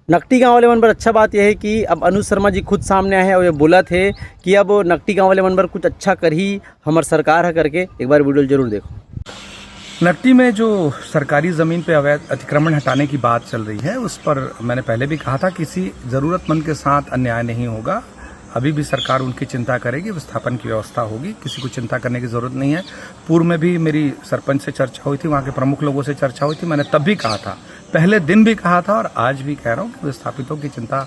नकटी गांव वाले मन पर अच्छा बात यह है कि अब अनुज शर्मा जी खुद सामने आए हैं और ये बोला थे कि अब नकटी गांव वाले मन पर कुछ अच्छा कर ही हमारी सरकार है करके। एक बार वीडियो जरूर देखो। नकटी में जो सरकारी ज़मीन पे अवैध अतिक्रमण हटाने की बात चल रही है, उस पर मैंने पहले भी कहा था किसी ज़रूरतमंद के साथ अन्याय नहीं होगा। अभी भी सरकार उनकी चिंता करेगी, विस्थापन की व्यवस्था होगी, किसी को चिंता करने की ज़रूरत नहीं है। पूर्व में भी मेरी सरपंच से चर्चा हुई थी, वहाँ के प्रमुख लोगों से चर्चा हुई थी। मैंने तब भी कहा था, पहले दिन भी कहा था और आज भी कह रहा हूँ कि विस्थापितों की चिंता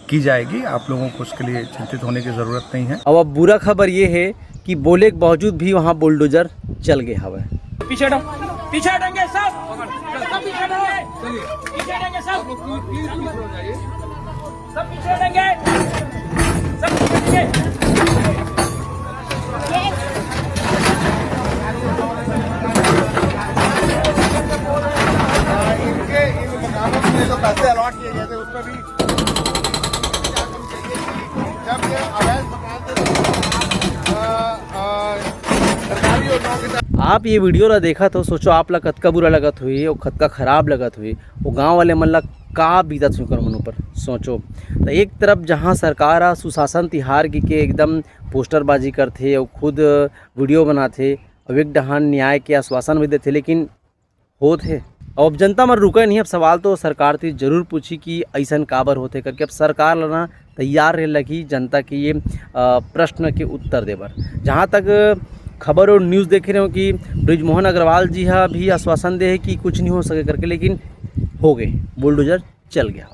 की जाएगी। आप लोगों को उसके लिए चिंतित होने की ज़रूरत नहीं है। अब बुरा खबर ये है कि बोले के बावजूद भी वहाँ बुलडोजर चल गए हवा। पीछे हटेंगे सब पीछे हटेंगे, पीछे हटेंगे सब पीछे हटेंगे, सब पीछे हटेंगे। इन मकानों के लिए जो पैसे अलॉट किए गए थे उसमें भी जब ये अवैध मकान सरकारी योजनाओं के आप ये वीडियो ला देखा तो सोचो आप ला कतका बुरा लगत हुई और कतका खराब लगत हुई, वो गांव वाले मन ला का बीतत हुई कर मन ऊपर सोचो। तो एक तरफ जहां सरकार सुशासन तिहार की के एकदम पोस्टरबाजी करते और खुद वीडियो बनाते और एक डहान न्याय के आश्वासन भी देते, लेकिन होते अब जनता मन रुके नहीं। अब सवाल तो सरकार से जरूर पूछी कि ऐसा काबर होते करके। अब सरकार लाना तैयार रहे लगी जनता के ये प्रश्न के उत्तर देवर। जहाँ तक खबर और न्यूज़ देख रहे हो कि बृजमोहन अग्रवाल जी भी आश्वासन दे है कि कुछ नहीं हो सके करके, लेकिन हो गए, बुलडोजर चल गया।